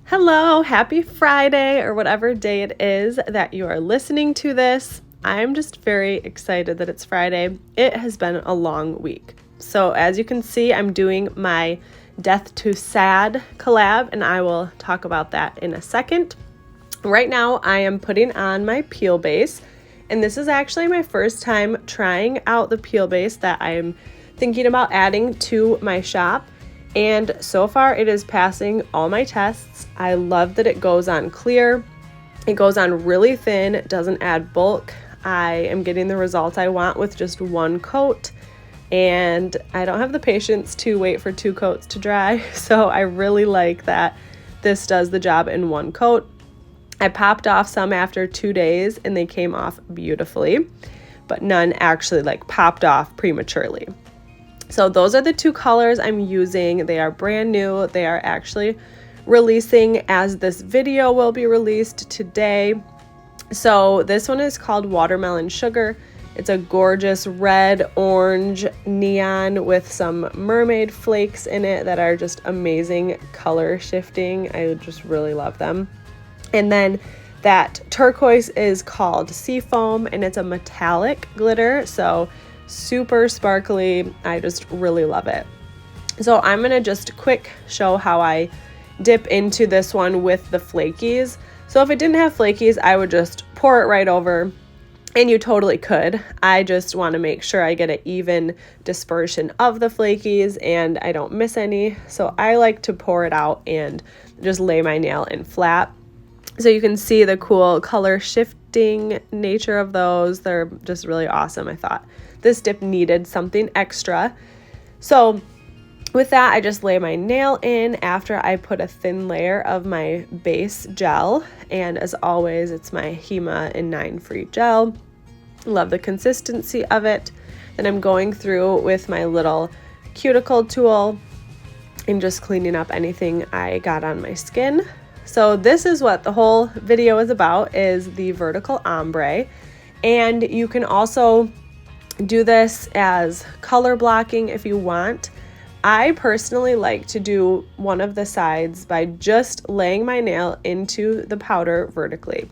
Hello, happy Friday or whatever day it is that you are listening to this. I'm just very excited that it's Friday. It has been a long week. So as you can see, I'm doing my Death to Sad collab, and I will talk about that in a second. Right now, I am putting on my peel base, and this is actually my first time trying out the peel base that I'm thinking about adding to my shop. And so far it is passing all my tests. I love that it goes on clear. It goes on really thin, it doesn't add bulk. I am getting the results I want with just one coat, and I don't have the patience to wait for 2 coats to dry. So I really like that this does the job in one coat. I popped off some after 2 days and they came off beautifully, but none actually popped off prematurely. So those are the 2 colors I'm using. They are brand new. They are actually releasing as this video will be released today. So this one is called Watermelon Sugar. It's a gorgeous red, orange, neon with some mermaid flakes in it that are just amazing color shifting. I just really love them. And then that turquoise is called Seafoam, and it's a metallic glitter. So super sparkly. I just really love it. So I'm going to just quick show how I dip into this one with the flakies. So if it didn't have flakies, I would just pour it right over, and you totally could. I just want to make sure I get an even dispersion of the flakies and I don't miss any. So I like to pour it out and just lay my nail in flat. So you can see the cool color shifting nature of those. They're just really awesome, I thought. This dip needed something extra. So with that, I just lay my nail in after I put a thin layer of my base gel. And as always, it's my Hema in 9 Free gel. Love the consistency of it. Then I'm going through with my little cuticle tool and just cleaning up anything I got on my skin. So this is what the whole video is about, is the vertical ombre. And you can also do this as color blocking if you want. I personally like to do one of the sides by just laying my nail into the powder vertically.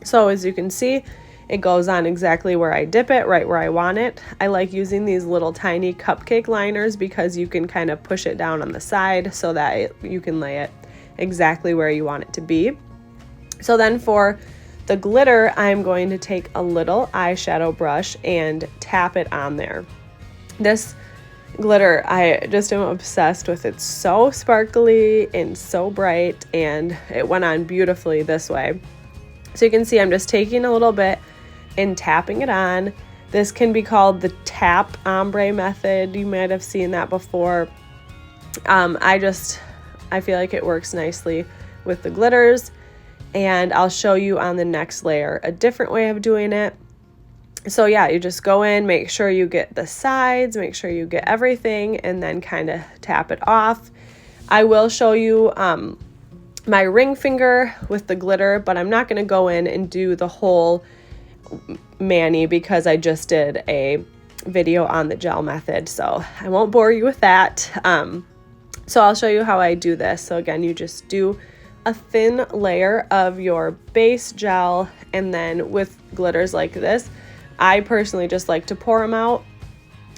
So as you can see, it goes on exactly where I dip it, right where I want it. I like using these little tiny cupcake liners because you can kind of push it down on the side so that you can lay it exactly where you want it to be. So then for the glitter, I'm going to take a little eyeshadow brush and tap it on there. This glitter, I just am obsessed with. It's so sparkly and so bright, and it went on beautifully this way. So you can see I'm just taking a little bit and tapping it on. This can be called the tap ombre method. You might have seen that before. I feel like it works nicely with the glitters. And I'll show you on the next layer a different way of doing it. So yeah, you just go in, make sure you get the sides, make sure you get everything, and then kind of tap it off. I will show you my ring finger with the glitter, but I'm not going to go in and do the whole mani because I just did a video on the gel method. So I won't bore you with that. So I'll show you how I do this. So again, you just do a thin layer of your base gel, and then with glitters like this, I personally just like to pour them out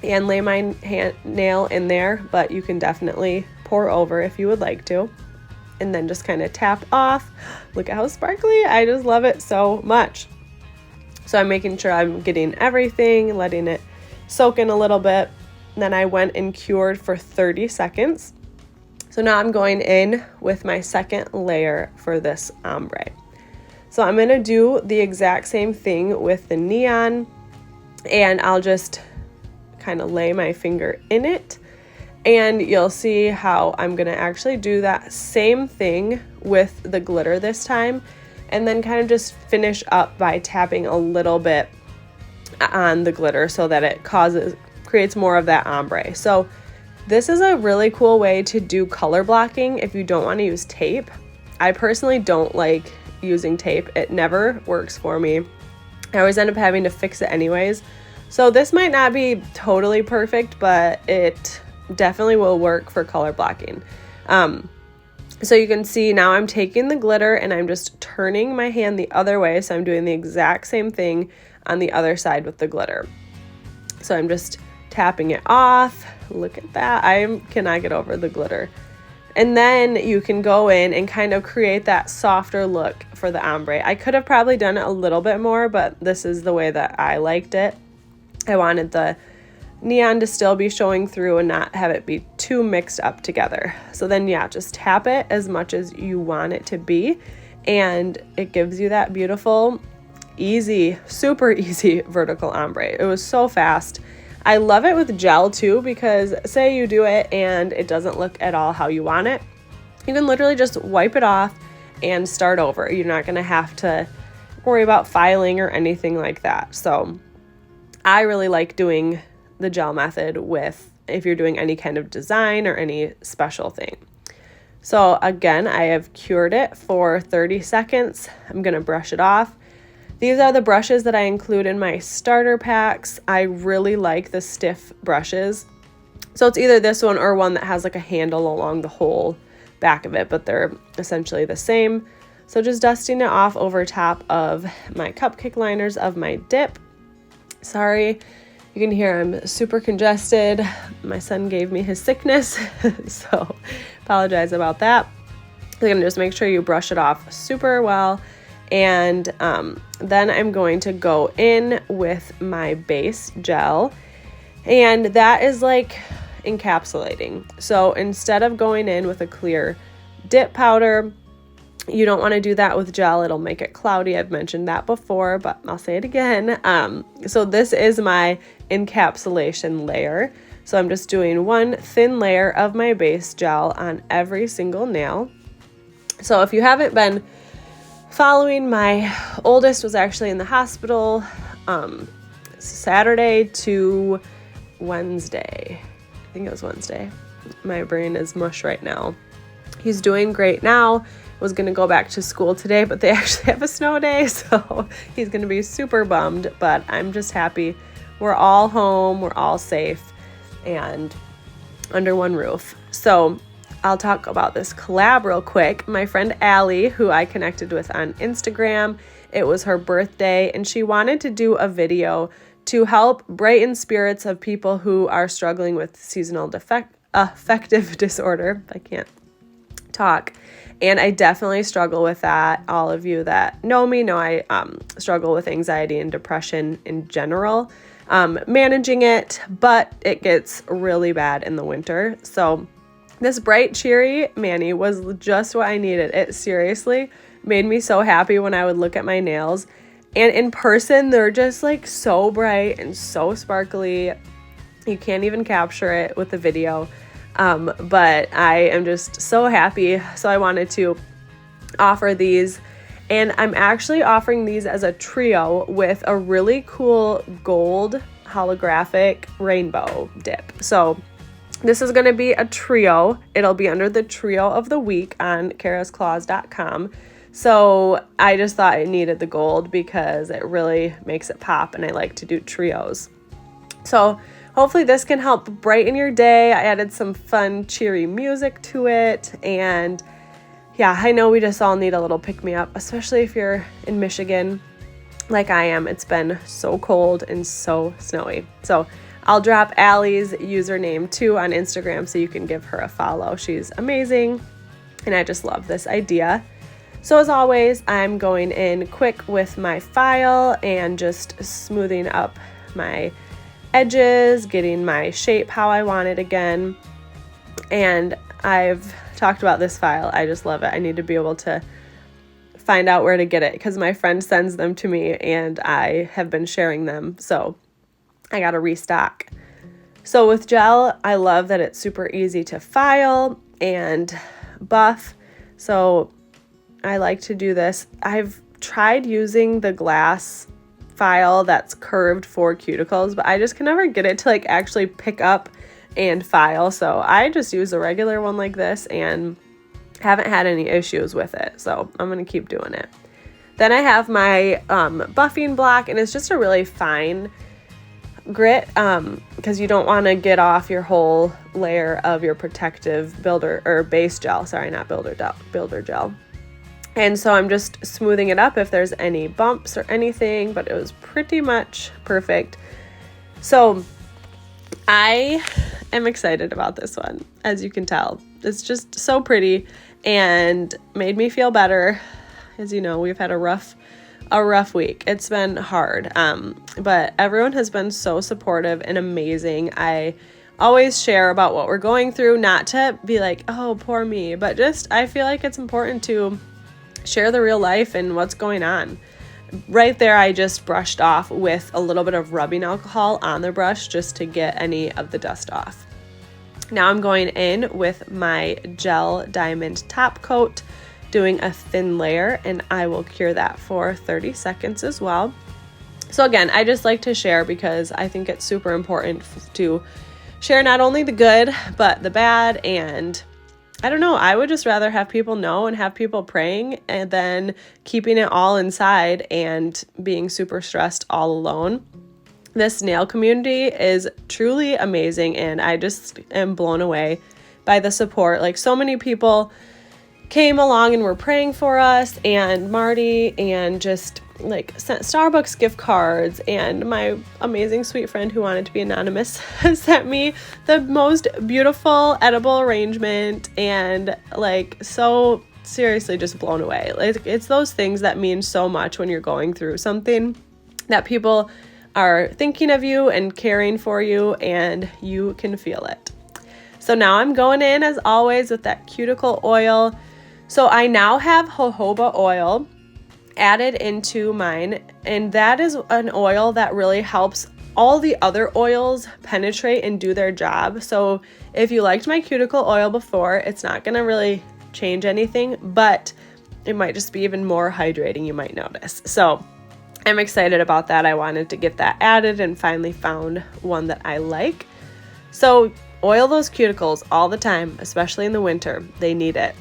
and lay my nail in there, but you can definitely pour over if you would like to, and then just kind of tap off. Look at how sparkly. I just love it so much. So I'm making sure I'm getting everything, letting it soak in a little bit. Then I went and cured for 30 seconds. So now I'm going in with my second layer for this ombre. So I'm going to do the exact same thing with the neon, and I'll just kind of lay my finger in it, and you'll see how I'm going to actually do that same thing with the glitter this time, and then kind of just finish up by tapping a little bit on the glitter so that it creates more of that ombre. So this is a really cool way to do color blocking if you don't want to use tape. I personally don't like using tape. It never works for me. I always end up having to fix it anyways. So this might not be totally perfect, but it definitely will work for color blocking. So you can see now I'm taking the glitter and I'm just turning my hand the other way. So I'm doing the exact same thing on the other side with the glitter. So I'm just tapping it off. Look at that. I cannot get over the glitter. And then you can go in and kind of create that softer look for the ombre. I could have probably done it a little bit more, but this is the way that I liked it. I wanted the neon to still be showing through and not have it be too mixed up together. So then, yeah, just tap it as much as you want it to be, and it gives you that beautiful, easy, super easy vertical ombre. It was so fast. I love it with gel too, because say you do it and it doesn't look at all how you want it, you can literally just wipe it off and start over. You're not going to have to worry about filing or anything like that. So I really like doing the gel method with if you're doing any kind of design or any special thing. So again, I have cured it for 30 seconds. I'm going to brush it off. These are the brushes that I include in my starter packs. I really like the stiff brushes. So it's either this one or one that has like a handle along the whole back of it, but they're essentially the same. So just dusting it off over top of my cupcake liners of my dip. Sorry, you can hear I'm super congested. My son gave me his sickness, so apologize about that. You're gonna just make sure you brush it off super well. And then I'm going to go in with my base gel, and that is like encapsulating. So instead of going in with a clear dip powder, you don't want to do that with gel. It'll make it cloudy. I've mentioned that before, but I'll say it again. So this is my encapsulation layer. So I'm just doing one thin layer of my base gel on every single nail. So if you haven't been following, my oldest was actually in the hospital Saturday to Wednesday. I think it was Wednesday. My brain is mush right now. He's doing great now. Was going to go back to school today, but they actually have a snow day, so he's going to be super bummed, but I'm just happy we're all home, we're all safe, and under one roof. So I'll talk about this collab real quick. My friend Allie, who I connected with on Instagram, it was her birthday, and she wanted to do a video to help brighten spirits of people who are struggling with seasonal affective disorder. I can't talk. And I definitely struggle with that. All of you that know me know I struggle with anxiety and depression in general, managing it, but it gets really bad in the winter. So this bright, cheery mani was just what I needed. It seriously made me so happy when I would look at my nails. And in person, they're just like so bright and so sparkly. You can't even capture it with the video. But I am just so happy. So I wanted to offer these, and I'm actually offering these as a trio with a really cool gold holographic rainbow dip. So this is going to be a trio. It'll be under the trio of the week on karasclaws.com. So I just thought it needed the gold because it really makes it pop, and I like to do trios. So hopefully this can help brighten your day. I added some fun, cheery music to it. And yeah, I know we just all need a little pick-me-up, especially if you're in Michigan like I am. It's been so cold and so snowy. So I'll drop Allie's username too on Instagram so you can give her a follow. She's amazing, and I just love this idea. So as always, I'm going in quick with my file and just smoothing up my edges, getting my shape how I want it again. And I've talked about this file. I just love it. I need to be able to find out where to get it because my friend sends them to me and I have been sharing them. So I got to restock. So with gel, I love that it's super easy to file and buff. So I like to do this. I've tried using the glass file that's curved for cuticles, but I just can never get it to like actually pick up and file. So I just use a regular one like this and haven't had any issues with it. So I'm going to keep doing it. Then I have my buffing block, and it's just a really fine grit because you don't want to get off your whole layer of your protective builder or base gel. Sorry, not builder gel. And so I'm just smoothing it up if there's any bumps or anything, but it was pretty much perfect. So I am excited about this one, as you can tell. It's just so pretty and made me feel better. As you know, we've had a rough week. It's been hard, but everyone has been so supportive and amazing. I always share about what we're going through, not to be like, oh, poor me, but just I feel like it's important to share the real life and what's going on. Right there, I just brushed off with a little bit of rubbing alcohol on the brush just to get any of the dust off. Now I'm going in with my gel diamond top coat, doing a thin layer, and I will cure that for 30 seconds as well. So again, I just like to share because I think it's super important to share not only the good, but the bad. And I don't know, I would just rather have people know and have people praying and then keeping it all inside and being super stressed all alone. This nail community is truly amazing, and I just am blown away by the support. Like, so many people came along and were praying for us, and Marty, and just like sent Starbucks gift cards, and my amazing sweet friend who wanted to be anonymous sent me the most beautiful edible arrangement, and like, so seriously just blown away. Like, it's those things that mean so much when you're going through something, that people are thinking of you and caring for you, and you can feel it. So now I'm going in, as always, with that cuticle oil. So I now have jojoba oil added into mine, and that is an oil that really helps all the other oils penetrate and do their job. So if you liked my cuticle oil before, it's not going to really change anything, but it might just be even more hydrating, you might notice. So I'm excited about that. I wanted to get that added and finally found one that I like. So oil those cuticles all the time, especially in the winter. They need it.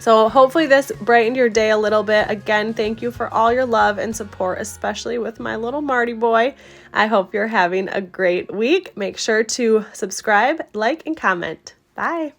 So hopefully this brightened your day a little bit. Again, thank you for all your love and support, especially with my little Marty boy. I hope you're having a great week. Make sure to subscribe, like, and comment. Bye.